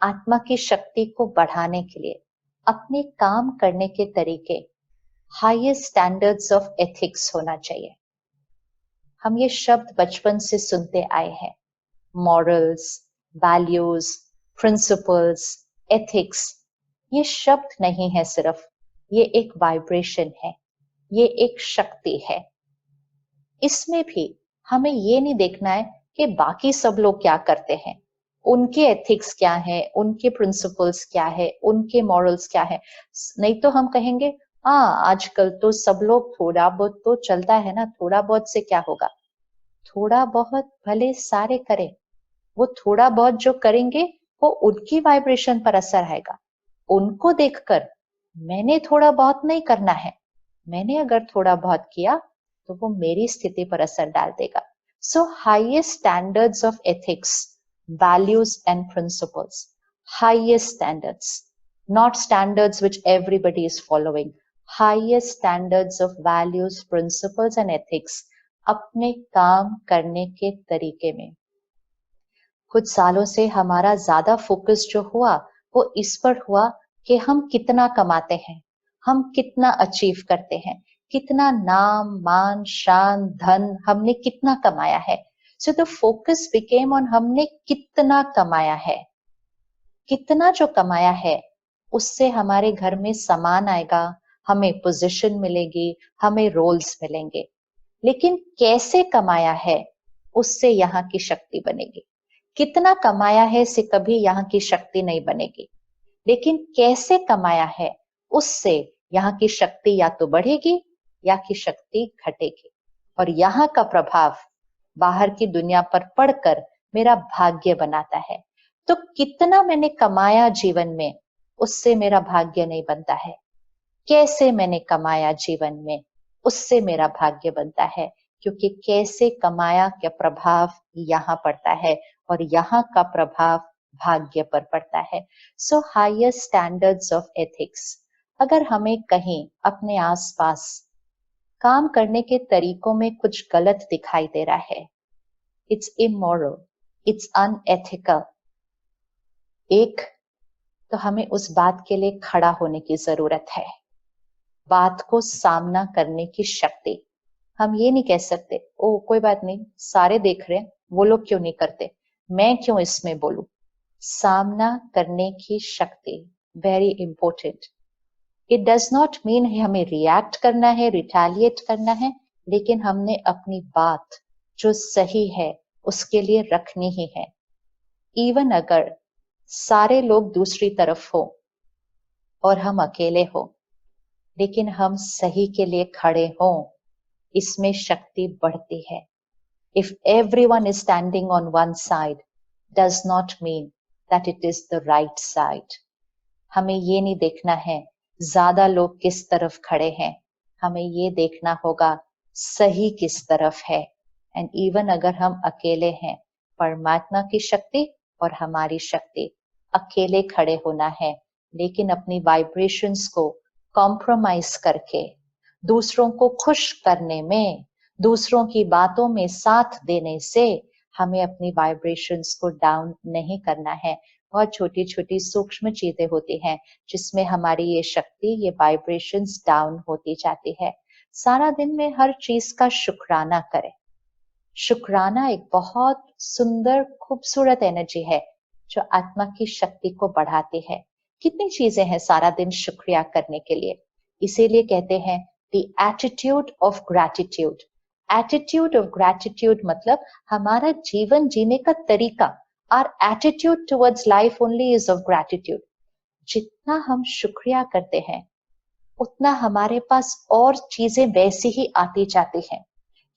आत्मा की शक्ति को बढ़ाने के लिए अपने काम करने के तरीके हाईएस्ट स्टैंडर्ड्स ऑफ एथिक्स होना चाहिए। हम ये शब्द बचपन से सुनते आए हैं, मॉरल्स, वैल्यूज, प्रिंसिपल्स, एथिक्स। ये शब्द नहीं है सिर्फ, ये एक वाइब्रेशन है, ये एक शक्ति है। इसमें भी हमें ये नहीं देखना है कि बाकी सब लोग क्या करते हैं, उनके एथिक्स क्या है, उनके प्रिंसिपल्स क्या है, उनके मॉरल्स क्या है। नहीं तो हम कहेंगे हाँ आजकल तो सब लोग थोड़ा बहुत तो चलता है ना, थोड़ा बहुत से क्या होगा। थोड़ा बहुत भले सारे करें, वो थोड़ा बहुत जो करेंगे वो उनकी वाइब्रेशन पर असर आएगा। उनको देखकर मैंने थोड़ा बहुत नहीं करना है, मैंने अगर थोड़ा बहुत किया तो वो मेरी स्थिति पर असर डाल देगा। सो highest standards of ethics, values and principles, highest standards, not standards which everybody is following, highest standards of values, principles and ethics अपने काम करने के तरीके में। कुछ सालों से हमारा ज्यादा फोकस जो हुआ वो इस पर हुआ कि हम कितना कमाते हैं, हम कितना अचीव करते हैं, कितना नाम मान शान धन हमने कितना कमाया है। So the focus became on हमने कितना कमाया है। कितना जो कमाया है उससे हमारे घर में सामान आएगा, हमें पोजीशन मिलेगी, हमें रोल्स मिलेंगे। लेकिन कैसे कमाया है उससे यहाँ की शक्ति बनेगी। कितना कमाया है से कभी यहाँ की शक्ति नहीं बनेगी, लेकिन कैसे कमाया है उससे यहाँ की शक्ति या तो बढ़ेगी या की शक्ति घटेगी। और यहाँ का प्रभाव बाहर की दुनिया पर पड़कर मेरा भाग्य बनाता है। तो कितना मैंने कमाया जीवन में उससे मेरा भाग्य नहीं बनता है, कैसे मैंने कमाया जीवन में उससे मेरा भाग्य बनता है। क्योंकि कैसे कमाया का प्रभाव यहाँ पड़ता है और यहाँ का प्रभाव भाग्य पर पड़ता है। So higher standards of ethics. अगर हमें कहीं अपने आसपास काम करने के तरीकों में कुछ गलत दिखाई दे रहा है, इट्स इमोरल, इट्स अनएथिकल, एक तो हमें उस बात के लिए खड़ा होने की जरूरत है, बात को सामना करने की शक्ति। हम ये नहीं कह सकते ओ कोई बात नहीं, सारे देख रहे हैं, वो लोग क्यों नहीं करते, मैं क्यों इसमें बोलूं। सामना करने की शक्ति very important. It does not mean हमें रिएक्ट करना है, रिटेलिएट करना है, लेकिन हमने अपनी बात जो सही है उसके लिए रखनी ही है। इवन अगर सारे लोग दूसरी तरफ हो और हम अकेले हो, लेकिन हम सही के लिए खड़े हों, इसमें शक्ति बढ़ती है। If everyone is standing on one side, does not mean that it is the right side. हमें ये नहीं देखना है ज्यादा लोग किस तरफ खड़े हैं, हमें ये देखना होगा सही किस तरफ है। एंड इवन अगर हम अकेले हैं, परमात्मा की शक्ति और हमारी शक्ति, अकेले खड़े होना है, लेकिन अपनी वाइब्रेशंस को कॉम्प्रोमाइज करके दूसरों को खुश करने में, दूसरों की बातों में साथ देने से हमें अपनी वाइब्रेशंस को डाउन नहीं करना है। बहुत छोटी छोटी सूक्ष्म चीजें होती हैं जिसमें हमारी ये शक्ति, ये वाइब्रेशंस डाउन होती जाती है। सारा दिन में हर चीज का शुक्राना करें। शुक्राना एक बहुत सुंदर खूबसूरत एनर्जी है जो आत्मा की शक्ति को बढ़ाती है। कितनी चीजें हैं सारा दिन शुक्रिया करने के लिए। इसीलिए कहते हैं the attitude of gratitude. Attitude of gratitude मतलब हमारा जीवन जीने का तरीका। Our attitude towards life only is of gratitude. जितना हम शुक्रिया करते हैं उतना हमारे पास और चीजें वैसी ही आती जाती हैं।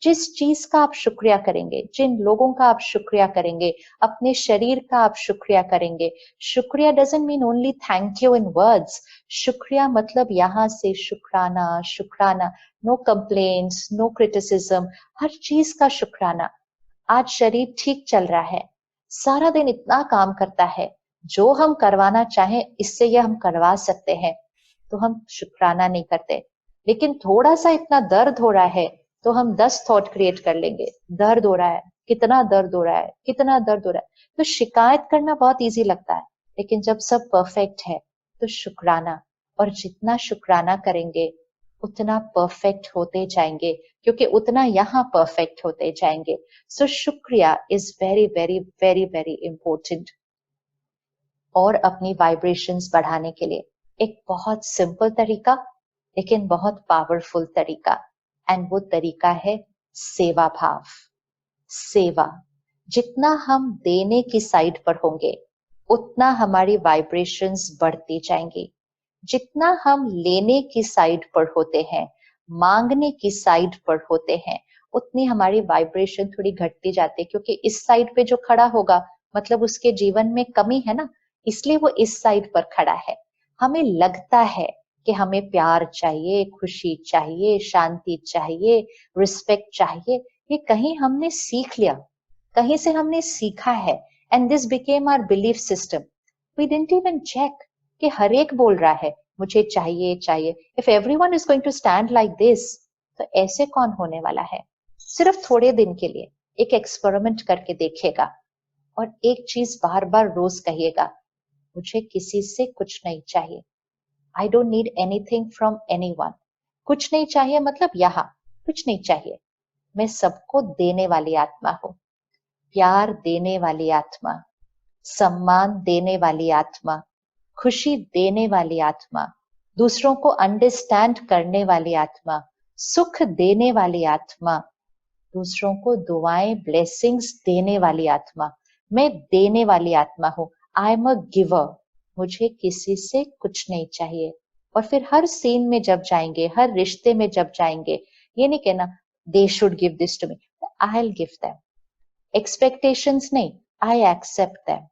जिस चीज का आप शुक्रिया करेंगे, जिन लोगों का आप शुक्रिया करेंगे, अपने शरीर का आप शुक्रिया करेंगे। शुक्रिया doesn't mean only thank you in words. शुक्रिया मतलब यहाँ से शुक्राना, शुक्राना, नो कंप्लेंट्स, नो क्रिटिसिज्म, हर चीज का शुक्राना। आज शरीर ठीक चल रहा है, सारा दिन इतना काम करता है, जो हम करवाना चाहें इससे ये हम करवा सकते हैं, तो हम शुक्राना नहीं करते। लेकिन थोड़ा सा इतना दर्द हो रहा है तो हम 10 थॉट क्रिएट कर लेंगे, दर्द हो रहा है, कितना दर्द हो रहा है, कितना दर्द हो रहा है। तो शिकायत करना बहुत इजी लगता है, लेकिन जब सब परफेक्ट है तो शुक्राना, और जितना शुक्राना करेंगे उतना परफेक्ट होते जाएंगे, क्योंकि उतना यहाँ परफेक्ट होते जाएंगे। सो शुक्रिया is very very very very important. और अपनी वाइब्रेशंस बढ़ाने के लिए एक बहुत सिंपल तरीका लेकिन बहुत पावरफुल तरीका, एंड वो तरीका है सेवा भाव। सेवा, जितना हम देने की साइड पर होंगे उतना हमारी वाइब्रेशंस बढ़ती जाएंगी। जितना हम लेने की साइड पर होते हैं, मांगने की साइड पर होते हैं, उतनी हमारी वाइब्रेशन थोड़ी घटती जाती है, क्योंकि इस साइड पे जो खड़ा होगा मतलब उसके जीवन में कमी है ना, इसलिए वो इस साइड पर खड़ा है। हमें लगता है कि हमें प्यार चाहिए, खुशी चाहिए, शांति चाहिए, रिस्पेक्ट चाहिए। ये कहीं हमने सीख लिया, कहीं से हमने सीखा है, and this became our belief system. We didn't even check कि हर एक बोल रहा है मुझे चाहिए चाहिए। If everyone is going to stand like this, तो ऐसे कौन होने वाला है? सिर्फ थोड़े दिन के लिए एक एक्सपेरिमेंट करके देखिएगा और एक चीज बार बार रोज कहिएगा, मुझे किसी से कुछ नहीं चाहिए। I don't need anything from anyone. कुछ नहीं चाहिए मतलब यहाँ कुछ नहीं चाहिए। मैं सबको देने वाली आत्मा हूँ, प्यार देने वाली आत्मा, सम्मान देने वाली आत्मा, खुशी देने वाली आत्मा, दूसरों को अंडरस्टैंड करने वाली आत्मा, सुख देने वाली आत्मा, दूसरों को दुआएं ब्लेसिंग्स देने वाली आत्मा। मैं देने वाली आत्मा हूँ। I am a giver. मुझे किसी से कुछ नहीं चाहिए। और फिर हर सीन में जब जाएंगे, हर रिश्ते में जब जाएंगे, ये नहीं कहना they should give this to me, I will give them. Expectations नहीं, आई एक्सेप्ट देम।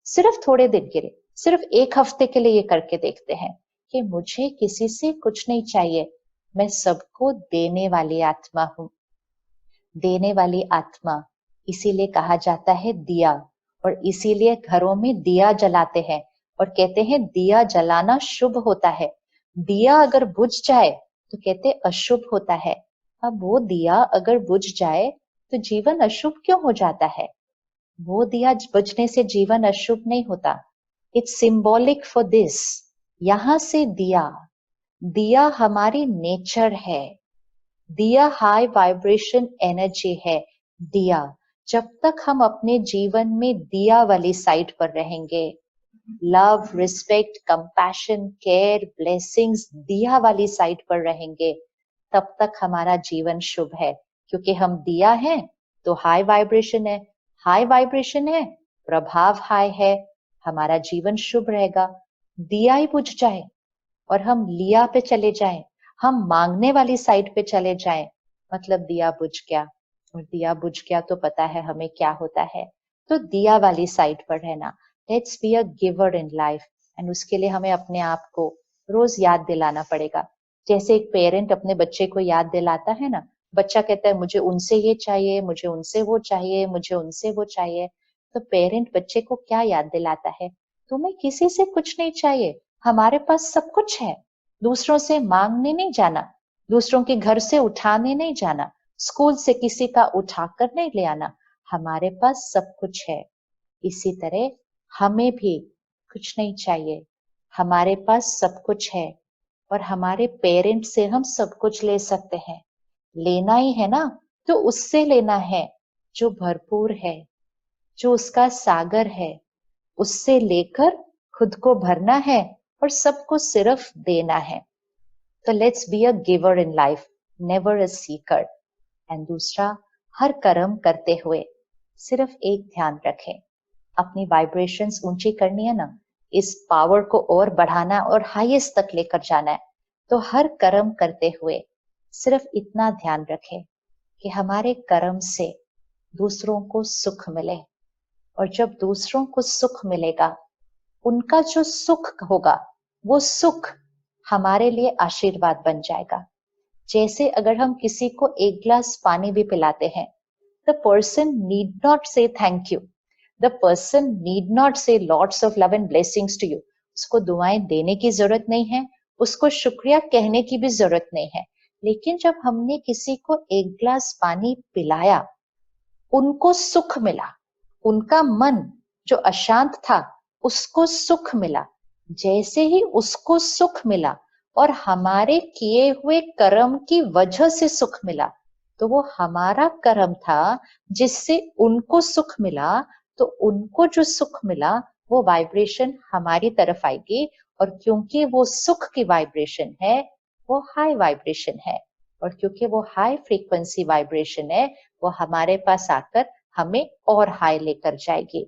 सिर्फ थोड़े दिन के लिए, सिर्फ एक हफ्ते के लिए ये करके देखते हैं कि मुझे किसी से कुछ नहीं चाहिए, मैं सबको देने वाली आत्मा हूं। देने वाली आत्मा इसीलिए कहा जाता है दिया, और इसीलिए घरों में दिया जलाते हैं और कहते हैं दिया जलाना शुभ होता है। दिया अगर बुझ जाए तो कहते अशुभ होता है। अब वो दिया अगर बुझ जाए तो जीवन अशुभ क्यों हो जाता है? वो दिया बुझने से जीवन अशुभ नहीं होता। It's symbolic for this. यहां से दिया, दिया हमारी नेचर है। दिया हाई वाइब्रेशन एनर्जी है। दिया, जब तक हम अपने जीवन में दिया वाली साइड पर रहेंगे, love, respect, compassion, care, blessings दिया वाली साइड पर रहेंगे, तब तक हमारा जीवन शुभ है। क्योंकि हम दिया है तो हाई वाइब्रेशन है, हाई वाइब्रेशन है, प्रभाव हाई है, हमारा जीवन शुभ रहेगा। दिया ही बुझ जाए और हम लिया पे चले जाएं, हम मांगने वाली साइड पे चले जाएं, मतलब दिया बुझ गया। और दिया बुझ गया तो पता है हमें क्या होता है। तो दिया वाली साइड पर रहना। Let's be a giver in life. And उसके लिए हमें अपने आप को रोज याद दिलाना पड़ेगा। जैसे एक पेरेंट अपने बच्चे को याद दिलाता है ना, बच्चा कहता है मुझे उनसे ये चाहिए, मुझे उनसे वो चाहिए, मुझे उनसे वो चाहिए। तो पेरेंट बच्चे को क्या याद दिलाता है? तुम्हें किसी से कुछ नहीं चाहिए, हमारे पास सब कुछ है। दूसरों से मांगने नहीं जाना, दूसरों के घर से उठाने नहीं जाना, स्कूल से किसी का उठाकर नहीं ले आना, हमारे पास सब कुछ है। इसी तरह हमें भी कुछ नहीं चाहिए, हमारे पास सब कुछ है। और हमारे पेरेंट से हम सब कुछ ले सकते हैं। लेना ही है ना, तो उससे लेना है जो भरपूर है, जो उसका सागर है। उससे लेकर खुद को भरना है और सबको सिर्फ देना है। तो let's be a giver in life, never a Sikar. And दूसरा, हर कर्म करते हुए सिर्फ एक ध्यान रखें, अपनी वाइब्रेशंस ऊंची करनी है ना, इस पावर को और बढ़ाना और हाईएस्ट तक लेकर जाना है। तो हर कर्म करते हुए सिर्फ इतना ध्यान रखें कि हमारे कर्म से दूसरों को सुख मिले। और जब दूसरों को सुख मिलेगा, उनका जो सुख होगा वो सुख हमारे लिए आशीर्वाद बन जाएगा। जैसे अगर हम किसी को एक ग्लास पानी भी पिलाते हैं, the person need not say thank you, the person need not say lots of love and blessings to you. उसको दुआएं देने की जरूरत नहीं है, उसको शुक्रिया कहने की भी जरूरत नहीं है। लेकिन जब हमने किसी को एक ग्लास पानी पिलाया, उनको सुख मिला, उनका मन जो अशांत था उसको सुख मिला, जैसे ही उसको सुख मिला और हमारे किए हुए कर्म की वजह से सुख मिला, तो वो हमारा कर्म था जिससे उनको सुख मिला, तो उनको जो सुख मिला वो वाइब्रेशन हमारी तरफ आएगी, और क्योंकि वो सुख की वाइब्रेशन है, वो हाई वाइब्रेशन है, और क्योंकि वो हाई फ्रीक्वेंसी वाइब्रेशन है, वो हमारे पास आकर हमें और हाई लेकर जाएगी।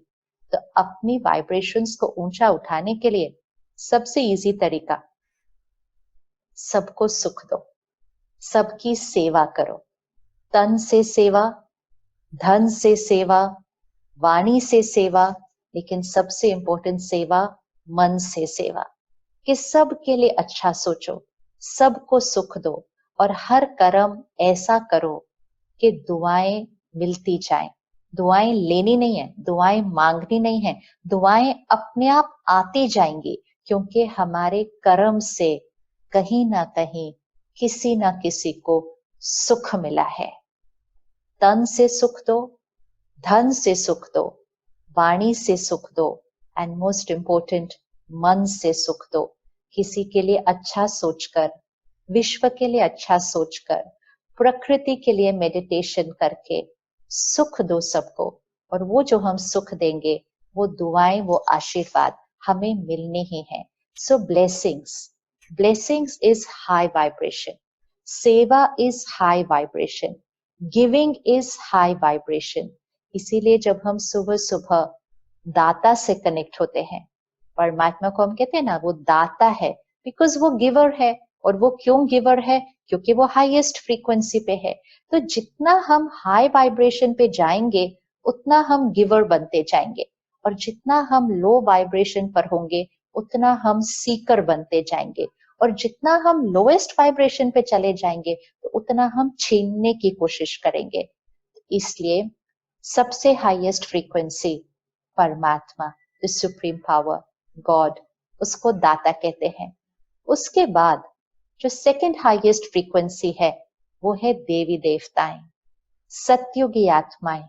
तो अपनी वाइब्रेशंस को ऊंचा उठाने के लिए सबसे इजी तरीका, सबको सुख दो, सबकी सेवा करो, तन से सेवा, धन से सेवा, वाणी से सेवा, लेकिन सबसे इंपॉर्टेंट सेवा मन से सेवा, कि सबके लिए अच्छा सोचो, सबको सुख दो, और हर कर्म ऐसा करो कि दुआएं मिलती जाएं। दुआएं लेनी नहीं है, दुआएं मांगनी नहीं है, दुआएं अपने आप आती जाएंगी, क्योंकि हमारे कर्म से कहीं ना कहीं किसी ना किसी को सुख मिला है। तन से सुख दो, धन से सुख दो, वाणी से सुख दो, एंड मोस्ट इंपॉर्टेंट मन से सुख दो। किसी के लिए अच्छा सोचकर, विश्व के लिए अच्छा सोचकर, प्रकृति के लिए मेडिटेशन करके सुख दो सबको, और वो जो हम सुख देंगे, वो दुआएं, वो आशीर्वाद हमें मिलने ही हैं। सो ब्लेसिंग्स इज हाई वाइब्रेशन, सेवा is high vibration, giving is high vibration. इसीलिए जब हम सुबह सुबह दाता से कनेक्ट होते हैं, परमात्मा को हम कहते हैं ना वो दाता है, बिकॉज वो गिवर है। और वो क्यों गिवर है? क्योंकि वो हाईएस्ट फ्रीक्वेंसी पे है। तो जितना हम हाई वाइब्रेशन पे जाएंगे, उतना हम गिवर बनते जाएंगे, और जितना हम लो वाइब्रेशन पर होंगे, उतना हम सीकर बनते जाएंगे, और जितना हम लोएस्ट वाइब्रेशन पे चले जाएंगे, तो उतना हम छीनने की कोशिश करेंगे। इसलिए सबसे हाईएस्ट फ्रीक्वेंसी परमात्मा, द सुप्रीम पावर, गॉड, उसको दाता कहते हैं। उसके बाद जो सेकंड हाईएस्ट फ्रीक्वेंसी है, वो है देवी देवताएं, सत्युगी आत्माएं।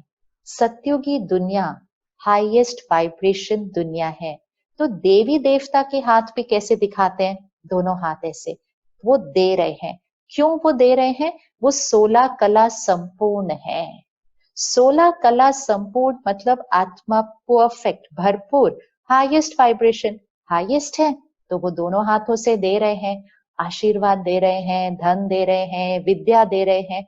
सत्युगी दुनिया हाईएस्ट वाइब्रेशन दुनिया है। तो देवी देवता के हाथ भी कैसे दिखाते हैं? दोनों हाथ ऐसे, वो दे रहे हैं। क्यों वो दे रहे हैं? वो 16 कला संपूर्ण है। 16 कला संपूर्ण मतलब आत्मा परफेक्ट, भरपूर, हाईएस्ट वाइब्रेशन, हाईएस्ट है, तो वो दोनों हाथों से दे रहे हैं, आशीर्वाद दे रहे हैं, धन दे रहे हैं, विद्या दे रहे हैं,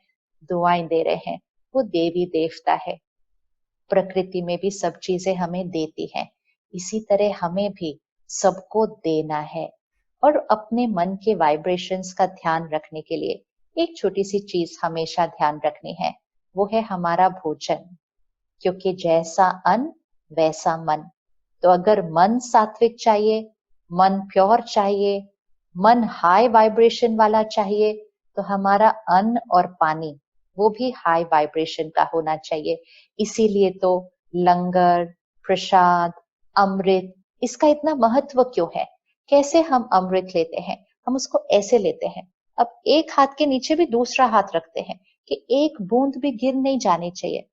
दुआएं दे रहे हैं। वो देवी देवता है। प्रकृति में भी सब चीजें हमें देती हैं, इसी तरह हमें भी सबको देना है। और अपने मन के वाइब्रेशंस का ध्यान रखने के लिए एक छोटी सी चीज हमेशा ध्यान रखनी है, वो है हमारा भोजन। क्योंकि जैसा अन्न वैसा मन। तो अगर मन सात्विक चाहिए, मन प्योर चाहिए, मन हाई वाइब्रेशन वाला चाहिए, तो हमारा अन्न और पानी वो भी हाई वाइब्रेशन का होना चाहिए। इसीलिए तो लंगर, प्रसाद, अमृत, इसका इतना महत्व क्यों है? कैसे हम अमृत लेते हैं? हम उसको ऐसे लेते हैं, अब एक हाथ के नीचे भी दूसरा हाथ रखते हैं कि एक बूंद भी गिर नहीं जानी चाहिए।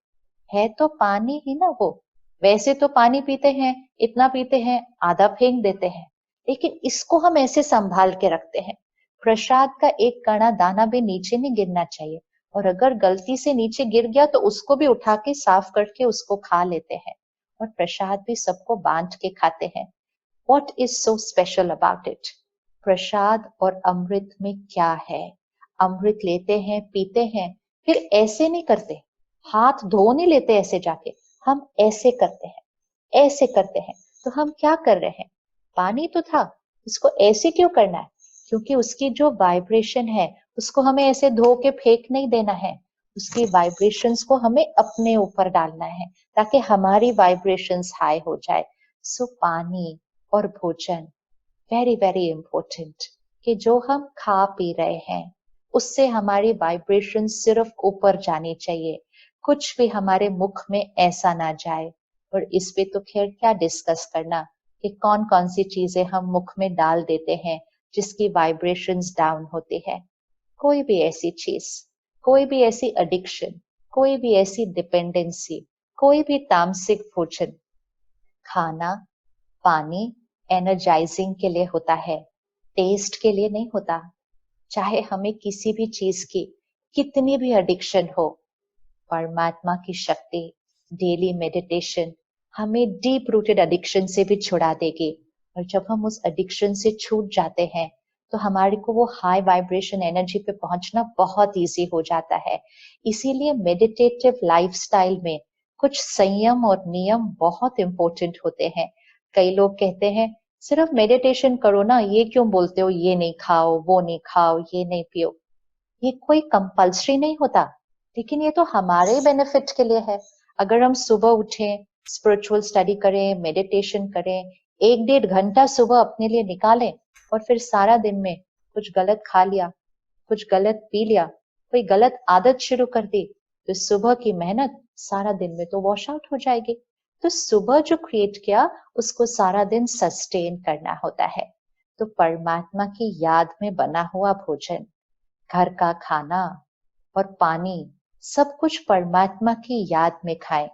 है तो पानी ही ना वो। वैसे तो पानी पीते हैं, इतना पीते हैं, आधा फेंक देते हैं, लेकिन इसको हम ऐसे संभाल के रखते हैं। प्रसाद का एक कणा दाना भी नीचे नहीं गिरना चाहिए, और अगर गलती से नीचे गिर गया तो उसको भी उठा के साफ करके उसको खा लेते हैं। और प्रसाद भी सबको बांट के खाते हैं। What is so special about it? प्रसाद और अमृत में क्या है? अमृत लेते हैं, पीते हैं, फिर ऐसे नहीं करते, हाथ धो नहीं लेते ऐसे जाके, हम ऐसे करते हैं, ऐसे करते हैं। तो हम क्या कर रहे हैं? पानी तो था, इसको ऐसे क्यों करना है? क्योंकि उसकी जो वाइब्रेशन है, उसको हमें ऐसे धो के फेंक नहीं देना है, उसकी वाइब्रेशंस को हमें अपने ऊपर डालना है, ताकि हमारी वाइब्रेशंस हाई हो जाए। सो पानी और भोजन वेरी वेरी इंपॉर्टेंट, कि जो हम खा पी रहे हैं उससे हमारी वाइब्रेशन सिर्फ ऊपर जानी चाहिए, कुछ भी हमारे मुख में ऐसा ना जाए। और इस पे तो खैर क्या डिस्कस करना कि कौन कौन सी चीजें हम मुख में डाल देते हैं जिसकी वाइब्रेशंस डाउन होती है। कोई भी ऐसी चीज, कोई भी ऐसी एडिक्शन, कोई भी ऐसी डिपेंडेंसी, कोई भी तामसिक भोजन खाना पानी एनर्जाइजिंग के लिए होता है, टेस्ट के लिए नहीं होता। चाहे हमें किसी भी चीज की कितनी भी एडिक्शन हो, परमात्मा की शक्ति, डेली मेडिटेशन हमें डीप रूटेड एडिक्शन से भी छुड़ा देगी। और जब हम उस एडिक्शन से छूट जाते हैं तो हमारे को वो हाई वाइब्रेशन एनर्जी पे पहुंचना बहुत इजी हो जाता है। इसीलिए मेडिटेटिव लाइफस्टाइल में कुछ संयम और नियम बहुत इंपॉर्टेंट होते हैं। कई लोग कहते हैं सिर्फ मेडिटेशन करो ना, ये क्यों बोलते हो, ये नहीं खाओ, वो नहीं खाओ, ये नहीं पियो। ये कोई कंपल्सरी नहीं होता, लेकिन ये तो हमारे बेनिफिट के लिए है। अगर हम सुबह उठें, स्पिरिचुअल स्टडी करें, मेडिटेशन करें, 1-1.5 घंटा सुबह अपने लिए निकालें, और फिर सारा दिन में कुछ गलत खा लिया, कुछ गलत पी लिया, कोई गलत आदत शुरू कर दी, तो सुबह की मेहनत सारा दिन में तो वॉश आउट हो जाएगी। तो सुबह जो क्रिएट किया उसको सारा दिन सस्टेन करना होता है। तो परमात्मा की याद में बना हुआ भोजन, घर का खाना और पानी, सब कुछ परमात्मा की याद में खाएं।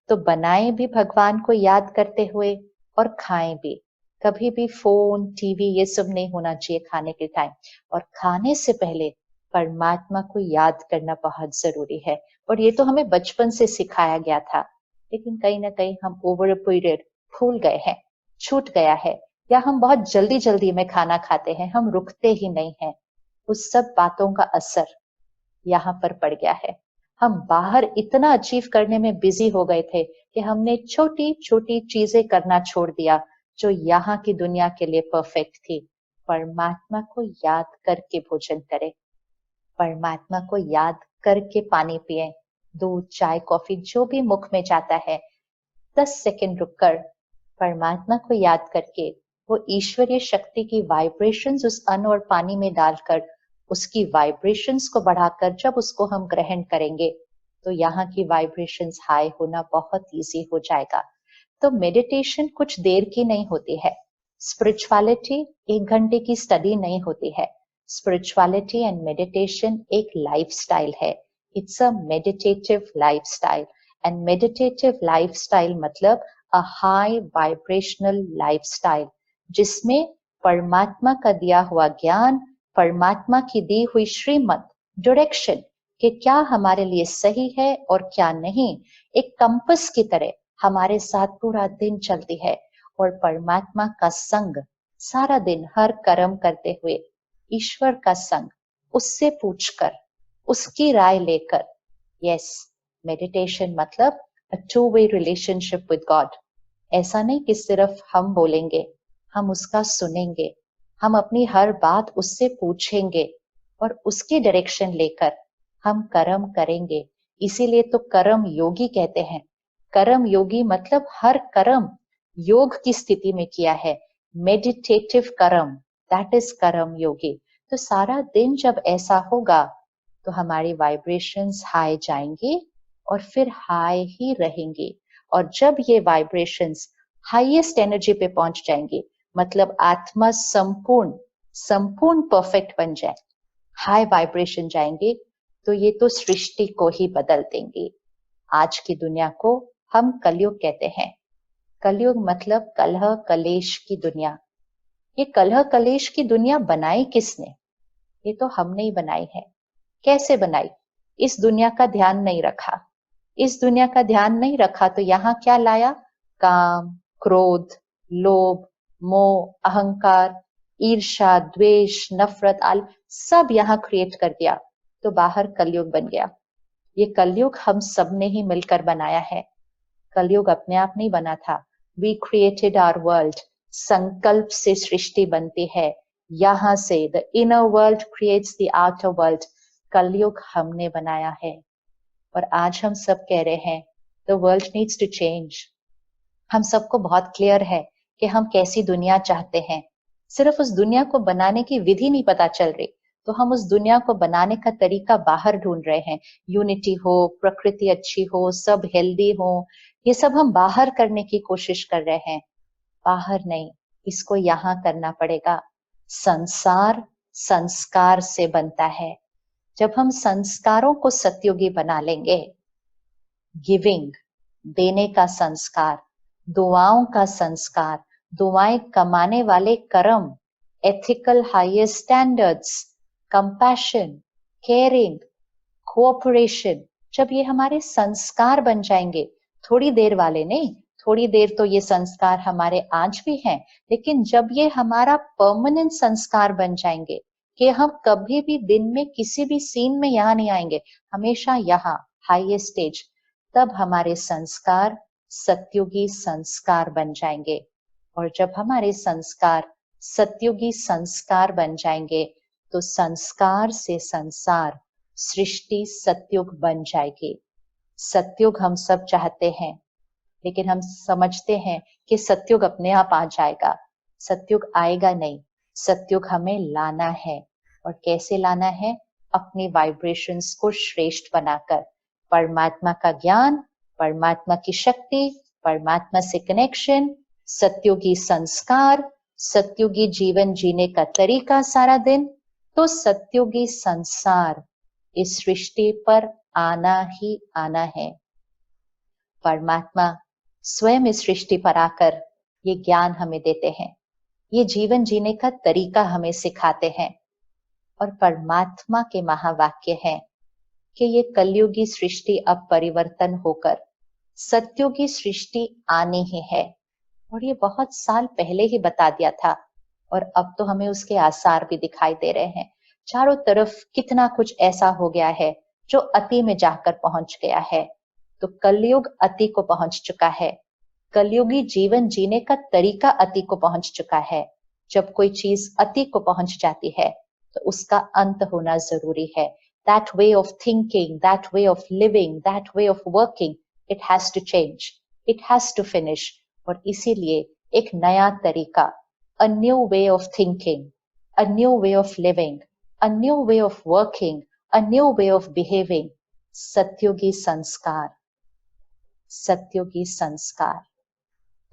तो बनाएं भी भगवान को याद करते हुए और खाएं भी। कभी भी फोन, टीवी ये सब नहीं होना चाहिए खाने के टाइम। और खाने से पहले परमात्मा को याद करना बहुत जरूरी है। और ये तो हमें बचपन से सिखाया गया था, लेकिन कहीं ना कहीं हम ओवर अ पीरियड भूल गए हैं, छूट गया है, या हम बहुत जल्दी जल्दी में खाना खाते हैं, हम रुकते ही नहीं हैं। उस सब बातों का असर यहाँ पर पड़ गया है। हम बाहर इतना अचीव करने में बिजी हो गए थे कि हमने छोटी छोटी चीजें करना छोड़ दिया जो यहाँ की दुनिया के लिए परफेक्ट थी। परमात्मा को याद करके भोजन करें, परमात्मा को याद करके पानी पिए, दूध, चाय, कॉफी जो भी मुख में जाता है 10 सेकंड रुककर परमात्मा को याद करके वो ईश्वरीय शक्ति की वाइब्रेशंस उस अन्न और पानी में डालकर उसकी वाइब्रेशंस को बढ़ाकर जब उसको हम ग्रहण करेंगे तो यहाँ की वाइब्रेशंस हाई होना बहुत इजी हो जाएगा। तो मेडिटेशन कुछ देर की नहीं होती है। स्पिरिचुअलिटी 1 घंटे की स्टडी नहीं होती है। स्पिरिचुअलिटी एंड मेडिटेशन एक लाइफस्टाइल है। It's a meditative lifestyle, and meditative lifestyle मतलब अ हाई वाइब्रेशनल लाइफस्टाइल, जिसमें परमात्मा का दिया हुआ ज्ञान, परमात्मा की दी हुई श्रीमत, डायरेक्शन कि क्या हमारे लिए सही है और क्या नहीं, एक कंपस की तरह हमारे साथ पूरा दिन चलती है। और परमात्मा का संग सारा दिन हर कर्म करते हुए, ईश्वर का संग, उससे पूछकर, उसकी राय लेकर। यस, मेडिटेशन मतलब a two way relationship with God. ऐसा नहीं कि सिर्फ हम बोलेंगे, हम उसका सुनेंगे, हम अपनी हर बात उससे पूछेंगे और उसकी डायरेक्शन लेकर हम कर्म करेंगे। इसीलिए तो कर्म योगी कहते हैं। कर्म योगी मतलब हर कर्म योग की स्थिति में किया है। मेडिटेटिव कर्म, दैट इज कर्म योगी। तो सारा दिन जब ऐसा होगा तो हमारी वाइब्रेशंस हाई जाएंगी और फिर हाई ही रहेंगी। और जब ये वाइब्रेशंस हाईएस्ट एनर्जी पे पहुंच जाएंगी, मतलब आत्मा संपूर्ण संपूर्ण परफेक्ट बन जाए, हाई वाइब्रेशन जाएंगे, तो ये तो सृष्टि को ही बदल देंगे। आज की दुनिया को हम कलयुग कहते हैं। कलयुग मतलब कलह कलेश की दुनिया। ये कलह कलेश की दुनिया बनाई किसने? ये तो हमने ही बनाई है। कैसे बनाई? इस दुनिया का ध्यान नहीं रखा। इस दुनिया का ध्यान नहीं रखा तो यहाँ क्या लाया? काम, क्रोध, लोभ, मोह, अहंकार, ईर्ष्या, द्वेष, नफरत, आल सब यहाँ क्रिएट कर दिया। तो बाहर कलयुग बन गया। ये कलयुग हम सब ने ही मिलकर बनाया है। कलयुग अपने आप नहीं बना था। We created our world. संकल्प से सृष्टि बनती है। यहाँ से the inner world creates the outer world. कलयुग हमने बनाया है। और आज हम सब कह रहे हैं the world needs to change. हम सबको बहुत क्लियर है कि हम कैसी दुनिया चाहते हैं। सिर्फ उस दुनिया को बनाने की विधि नहीं पता चल रही, तो हम उस दुनिया को बनाने का तरीका बाहर ढूंढ रहे हैं। यूनिटी हो, प्रकृति अच्छी हो, सब हेल्दी हो, ये सब हम बाहर करने की कोशिश कर रहे हैं। बाहर नहीं, इसको यहाँ करना पड़ेगा। संसार संस्कार से बनता है। जब हम संस्कारों को सतयुगी बना लेंगे, गिविंग, देने का संस्कार, दुआओं का संस्कार, दुआएं कमाने वाले कर्म, ethical highest standards, compassion, caring, cooperation, जब ये हमारे संस्कार बन जाएंगे, थोड़ी देर वाले नहीं, थोड़ी देर तो ये संस्कार हमारे आज भी हैं, लेकिन जब ये हमारा परमानेंट संस्कार बन जाएंगे कि हम कभी भी दिन में किसी भी सीन में यहाँ नहीं आएंगे, हमेशा यहाँ हाईएस्ट स्टेज, तब हमारे संस्कार सत्युगी संस्कार बन जाएंगे। और जब हमारे संस्कार सत्युगी संस्कार बन जाएंगे तो संस्कार से संसार, सृष्टि सत्युग बन जाएगी। सत्युग हम सब चाहते हैं, लेकिन हम समझते हैं कि सत्युग अपने आप आ जाएगा। सत्युग आएगा नहीं, सत्युग हमें लाना है। और कैसे लाना है? अपनी वाइब्रेशंस को श्रेष्ठ बनाकर, परमात्मा का ज्ञान, परमात्मा की शक्ति, परमात्मा से कनेक्शन, सत्युगी संस्कार, सत्युगी जीवन जीने का तरीका सारा दिन, तो सत्युगी संसार इस सृष्टि पर आना ही आना है। परमात्मा स्वयं इस सृष्टि पर आकर ये ज्ञान हमें देते हैं, ये जीवन जीने का तरीका हमें सिखाते हैं। और परमात्मा के महावाक्य हैं कि ये कलयुगी सृष्टि अब परिवर्तन होकर सत्युगी सृष्टि आनी ही है। और ये बहुत साल पहले ही बता दिया था, और अब तो हमें उसके आसार भी दिखाई दे रहे हैं। चारों तरफ कितना कुछ ऐसा हो गया है जो अति में जाकर पहुंच गया है। तो कलयुग अति को पहुंच चुका है, कलयुगी जीवन जीने का तरीका अति को पहुंच चुका है। जब कोई चीज अति को पहुंच जाती है तो उसका अंत होना जरूरी है। That way of thinking, that way of living, that way of working, it has to change, it has to finish। और इसीलिए एक नया तरीका, a new way of thinking, a new way of living, a new way of working, a new way of behaving, सत्युगी संस्कार, सत्युगी संस्कार।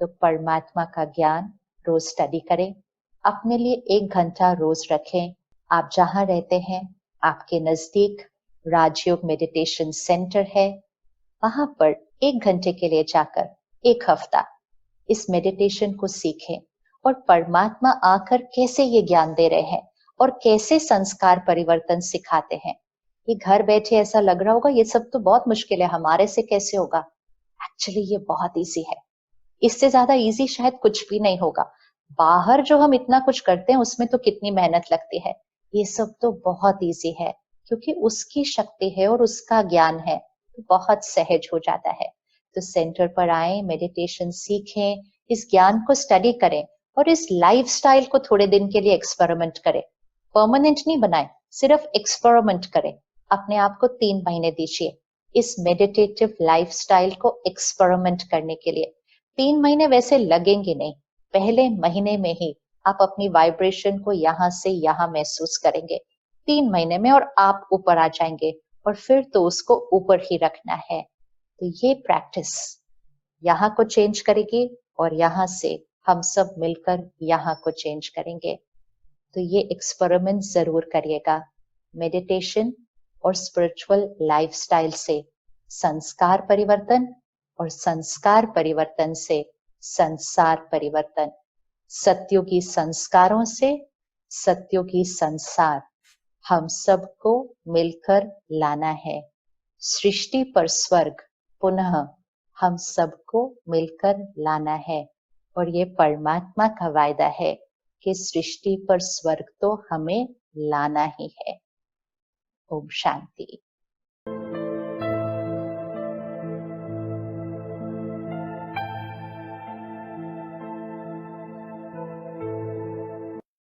तो परमात्मा का ज्ञान रोज स्टडी करें, अपने लिए 1 घंटा रोज रखें। आप जहां रहते हैं आपके नजदीक राजयोग मेडिटेशन सेंटर है, वहां पर 1 घंटे के लिए जाकर 1 हफ्ता इस मेडिटेशन को सीखें। और परमात्मा आकर कैसे ये ज्ञान दे रहे हैं और कैसे संस्कार परिवर्तन सिखाते हैं। ये घर बैठे ऐसा लग रहा होगा ये सब तो बहुत मुश्किल है, हमारे से कैसे होगा। एक्चुअली ये बहुत इजी है, इससे ज्यादा इजी शायद कुछ भी नहीं होगा। बाहर जो हम इतना कुछ करते हैं उसमें तो कितनी मेहनत लगती है, ये सब तो बहुत इजी है क्योंकि उसकी शक्ति है और उसका ज्ञान है, तो बहुत सहज हो जाता है। तो सेंटर पर आए, मेडिटेशन सीखें, इस ज्ञान को स्टडी करें और इस लाइफस्टाइल को थोड़े दिन के लिए एक्सपेरिमेंट करें। परमानेंट नहीं बनाए, सिर्फ एक्सपेरिमेंट करें। अपने आप को 3 महीने दीजिए इस मेडिटेटिव लाइफस्टाइल को एक्सपेरिमेंट करने के लिए। 3 महीने वैसे लगेंगे नहीं, पहले महीने में ही आप अपनी वाइब्रेशन को यहाँ से यहाँ महसूस करेंगे 3 महीने में, और आप ऊपर आ जाएंगे। और फिर तो उसको ऊपर ही रखना है। तो ये प्रैक्टिस यहाँ को चेंज करेगी और यहाँ से हम सब मिलकर यहाँ को चेंज करेंगे। तो ये एक्सपेरिमेंट जरूर करिएगा। मेडिटेशन और स्पिरिचुअल लाइफस्टाइल से संस्कार परिवर्तन, और संस्कार परिवर्तन से संसार परिवर्तन। सत्युगी संस्कारों से सत्युगी संसार हम सबको मिलकर लाना है। सृष्टि पर स्वर्ग पुनः हम सबको मिलकर लाना है। और ये परमात्मा का वायदा है कि सृष्टि पर स्वर्ग तो हमें लाना ही है। ओम शांति।